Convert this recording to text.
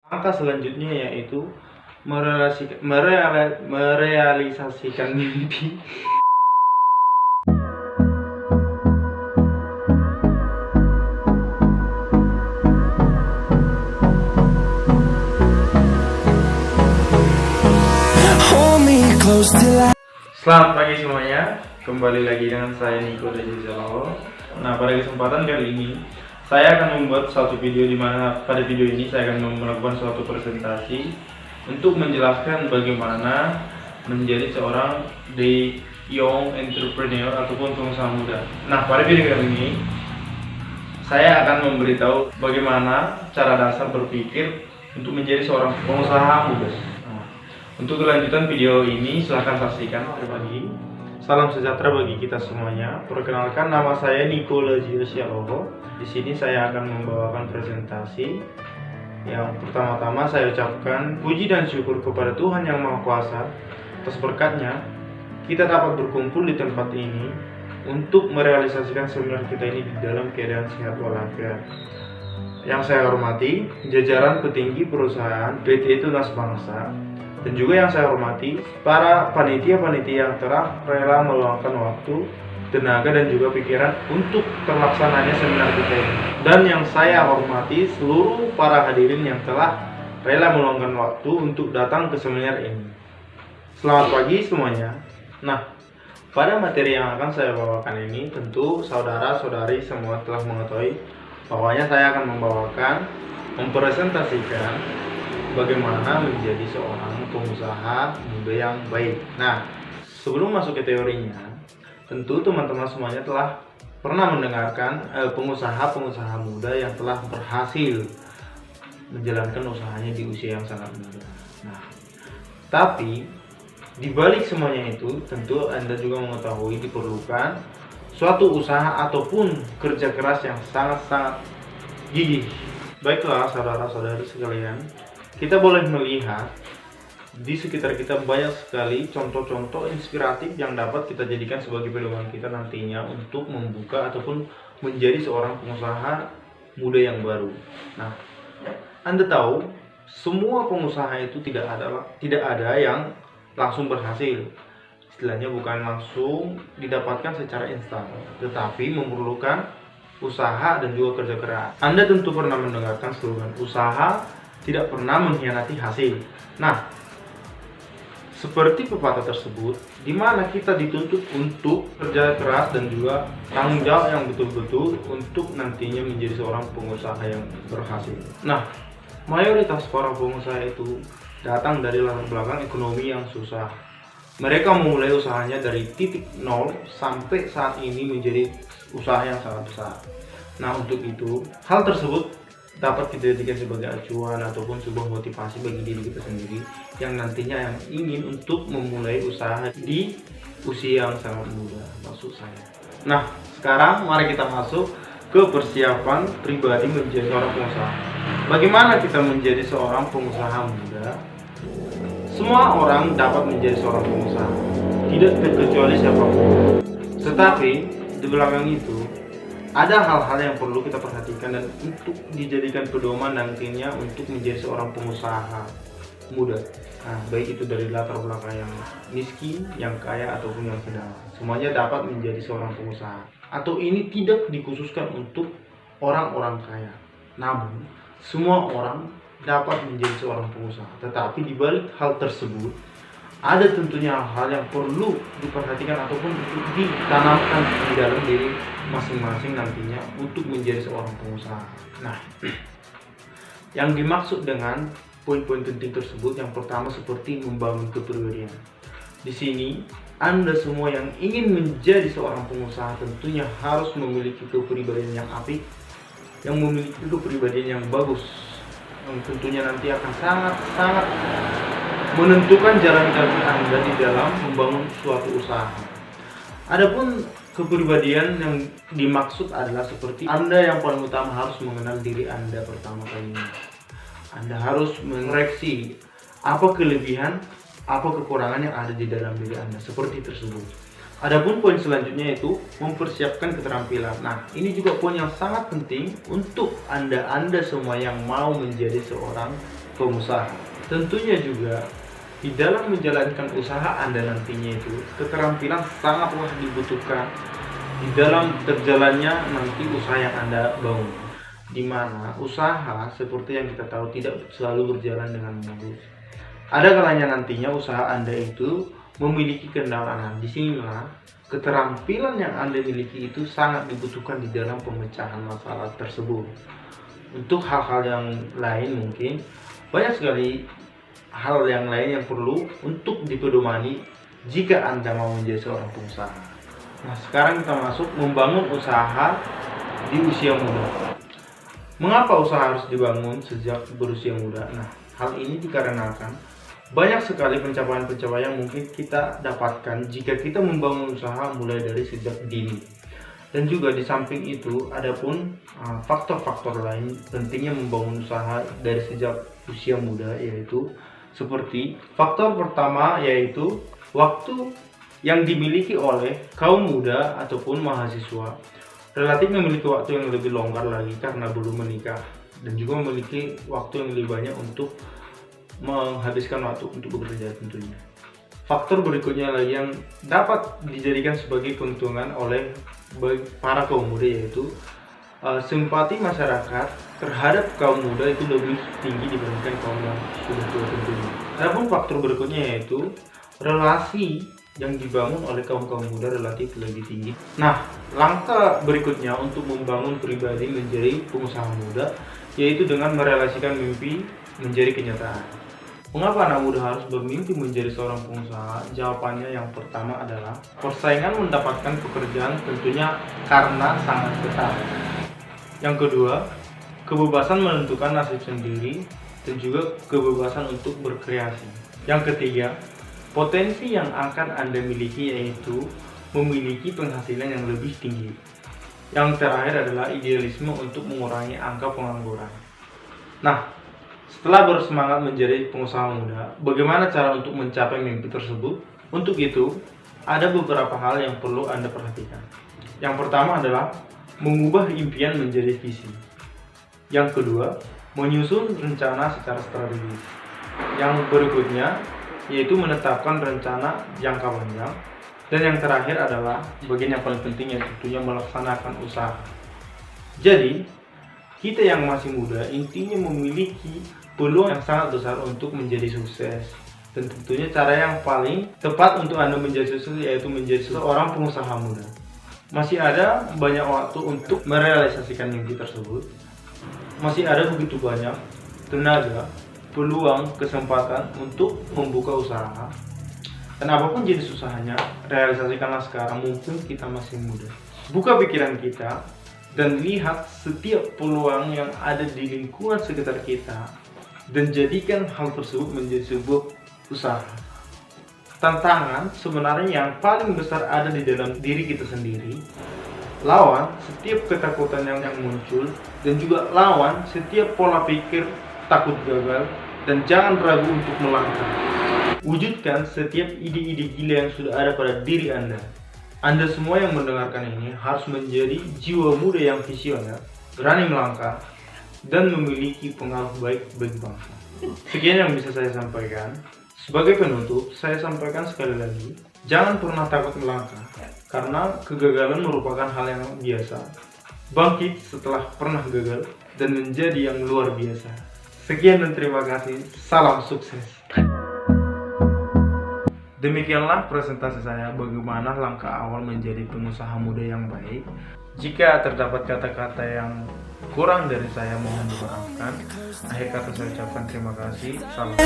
Langkah selanjutnya yaitu merealisasikan mimpi. Selamat pagi semuanya, kembali lagi dengan saya Niko dari Zalalo. Nah, pada kesempatan kali ini saya akan membuat suatu video di mana pada video ini saya akan melakukan suatu presentasi untuk menjelaskan bagaimana menjadi seorang young entrepreneur ataupun pengusaha muda. Nah, pada video kali ini saya akan memberitahu bagaimana cara dasar berpikir untuk menjadi seorang pengusaha muda. Untuk kelanjutan video ini silahkan saksikan. Terima kasih. Salam sejahtera bagi kita semuanya. Perkenalkan, nama saya Niko Zalalo. Di sini saya akan membawakan presentasi. Yang pertama-tama saya ucapkan puji dan syukur kepada Tuhan Yang Maha Kuasa atas berkatnya kita dapat berkumpul di tempat ini untuk merealisasikan seminar kita ini di dalam keadaan sehat walafiat. Yang saya hormati jajaran petinggi perusahaan PT Tunas Bangsa, dan juga yang saya hormati para panitia-panitia yang telah rela meluangkan waktu, tenaga, dan juga pikiran untuk terlaksananya seminar kita ini. Dan yang saya hormati seluruh para hadirin yang telah rela meluangkan waktu untuk datang ke seminar ini. Selamat pagi semuanya. Nah, pada materi yang akan saya bawakan ini tentu saudara-saudari semua telah mengetahui bahwanya saya akan mempresentasikan bagaimana menjadi seorang pengusaha muda yang baik. Nah, sebelum masuk ke teorinya, tentu teman-teman semuanya telah pernah mendengarkan pengusaha-pengusaha muda yang telah berhasil menjalankan usahanya di usia yang sangat muda. Nah, tapi di balik semuanya itu, tentu Anda juga mengetahui diperlukan suatu usaha ataupun kerja keras yang sangat-sangat gigih. Baiklah saudara-saudari sekalian, kita boleh melihat di sekitar kita banyak sekali contoh-contoh inspiratif yang dapat kita jadikan sebagai pedoman kita nantinya untuk membuka ataupun menjadi seorang pengusaha muda yang baru. Nah, Anda tahu semua pengusaha itu tidak ada yang langsung berhasil. Istilahnya bukan langsung didapatkan secara instan, tetapi memerlukan usaha dan juga kerja keras. Anda tentu pernah mendengarkan slogan usaha tidak pernah mengkhianati hasil. Nah, seperti pepatah tersebut, di mana kita dituntut untuk kerja keras dan juga tanggung jawab yang betul-betul untuk nantinya menjadi seorang pengusaha yang berhasil. Nah, mayoritas para pengusaha itu datang dari latar belakang ekonomi yang susah. Mereka memulai usahanya dari titik nol sampai saat ini menjadi usaha yang sangat besar. Nah, untuk itu, hal tersebut dapat kita jadikan sebagai acuan ataupun sebuah motivasi bagi diri kita sendiri yang nantinya yang ingin untuk memulai usaha di usia yang sangat muda, maksud saya. Nah, sekarang mari kita masuk ke persiapan pribadi menjadi seorang pengusaha. Bagaimana kita menjadi seorang pengusaha muda? Semua orang dapat menjadi seorang pengusaha, tidak terkecuali siapapun. Tetapi di belakang itu ada hal-hal yang perlu kita perhatikan dan untuk dijadikan pedoman nantinya untuk menjadi seorang pengusaha muda. Nah, baik itu dari latar belakang yang miskin, yang kaya, ataupun yang sedang, semuanya dapat menjadi seorang pengusaha. Atau ini tidak dikhususkan untuk orang-orang kaya, namun semua orang dapat menjadi seorang pengusaha. Tetapi di balik hal tersebut ada tentunya hal yang perlu diperhatikan ataupun untuk ditanamkan di dalam diri masing-masing nantinya untuk menjadi seorang pengusaha. Nah, yang dimaksud dengan poin-poin penting tersebut yang pertama seperti membangun kepribadian. Di sini Anda semua yang ingin menjadi seorang pengusaha tentunya harus memiliki kepribadian yang apik, yang memiliki kepribadian yang bagus, yang tentunya nanti akan sangat-sangat menentukan jalan kaki Anda di dalam membangun suatu usaha. Adapun kepribadian yang dimaksud adalah seperti Anda yang paling utama harus mengenal diri Anda pertama kalinya. Anda harus mengoreksi apa kelebihan, apa kekurangan yang ada di dalam diri Anda, seperti tersebut. Adapun poin selanjutnya itu mempersiapkan keterampilan. Nah, ini juga poin yang sangat penting untuk Anda semua yang mau menjadi seorang pengusaha. Tentunya juga di dalam menjalankan usaha Anda nantinya itu keterampilan sangatlah dibutuhkan di dalam terjalannya nanti usaha yang Anda bangun. Di mana usaha seperti yang kita tahu tidak selalu berjalan dengan mulus. Ada kalanya nantinya usaha Anda itu memiliki kendala. Disinilah keterampilan yang Anda miliki itu sangat dibutuhkan di dalam pemecahan masalah tersebut. Untuk hal-hal yang lain mungkin banyak sekali hal yang lain yang perlu untuk dipedomani jika Anda mau menjadi seorang pengusaha. Nah, sekarang kita masuk membangun usaha di usia muda. Mengapa usaha harus dibangun sejak berusia muda? Nah, hal ini dikarenakan banyak sekali pencapaian-pencapaian yang mungkin kita dapatkan jika kita membangun usaha mulai dari sejak dini. Dan juga di samping itu, adapun faktor-faktor lain pentingnya membangun usaha dari sejak usia muda, yaitu seperti faktor pertama yaitu waktu yang dimiliki oleh kaum muda ataupun mahasiswa relatif memiliki waktu yang lebih longgar lagi karena belum menikah dan juga memiliki waktu yang lebih banyak untuk menghabiskan waktu untuk bekerja tentunya. Faktor berikutnya lagi yang dapat dijadikan sebagai keuntungan oleh para kaum muda yaitu simpati masyarakat terhadap kaum muda itu lebih tinggi dibandingkan kaum yang sudah tua tentunya. Adapun faktor berikutnya yaitu relasi yang dibangun oleh kaum muda relatif lebih tinggi. Nah, langkah berikutnya untuk membangun pribadi menjadi pengusaha muda yaitu dengan merelasikan mimpi menjadi kenyataan. Mengapa anak muda harus bermimpi menjadi seorang pengusaha? Jawabannya yang pertama adalah persaingan mendapatkan pekerjaan tentunya karena sangat ketat. Yang kedua, kebebasan menentukan nasib sendiri dan juga kebebasan untuk berkreasi. Yang ketiga, potensi yang akan Anda miliki yaitu memiliki penghasilan yang lebih tinggi. Yang terakhir adalah idealisme untuk mengurangi angka pengangguran. Nah, setelah bersemangat menjadi pengusaha muda, bagaimana cara untuk mencapai mimpi tersebut? Untuk itu, ada beberapa hal yang perlu Anda perhatikan. Yang pertama adalah mengubah impian menjadi visi. Yang kedua, menyusun rencana secara strategis. Yang berikutnya, yaitu menetapkan rencana jangka panjang. Dan yang terakhir adalah bagian yang paling penting yang tentunya melaksanakan usaha. Jadi, kita yang masih muda intinya memiliki peluang yang sangat besar untuk menjadi sukses. Dan tentunya cara yang paling tepat untuk Anda menjadi sukses yaitu menjadi seorang pengusaha muda. Masih ada banyak waktu untuk merealisasikan mimpi tersebut. Masih ada begitu banyak tenaga, peluang, kesempatan untuk membuka usaha. Dan apapun jenis usahanya, realisasikanlah sekarang mumpung kita masih muda. Buka pikiran kita dan lihat setiap peluang yang ada di lingkungan sekitar kita dan jadikan hal tersebut menjadi sebuah usaha. Tantangan sebenarnya yang paling besar ada di dalam diri kita sendiri. Lawan setiap ketakutan yang muncul dan juga lawan setiap pola pikir takut gagal dan jangan ragu untuk melangkah. Wujudkan setiap ide-ide gila yang sudah ada pada diri Anda. Anda semua yang mendengarkan ini harus menjadi jiwa muda yang visioner, berani melangkah, dan memiliki pengaruh baik bagi bangsa. Sekian yang bisa saya sampaikan. Sebagai penutup, saya sampaikan sekali lagi, jangan pernah takut melangkah, karena kegagalan merupakan hal yang biasa. Bangkit setelah pernah gagal, dan menjadi yang luar biasa. Sekian dan terima kasih, salam sukses. Demikianlah presentasi saya bagaimana langkah awal menjadi pengusaha muda yang baik. Jika terdapat kata-kata yang kurang dari saya, mohon dimaafkan. Akhir kata saya ucapkan terima kasih. Salam.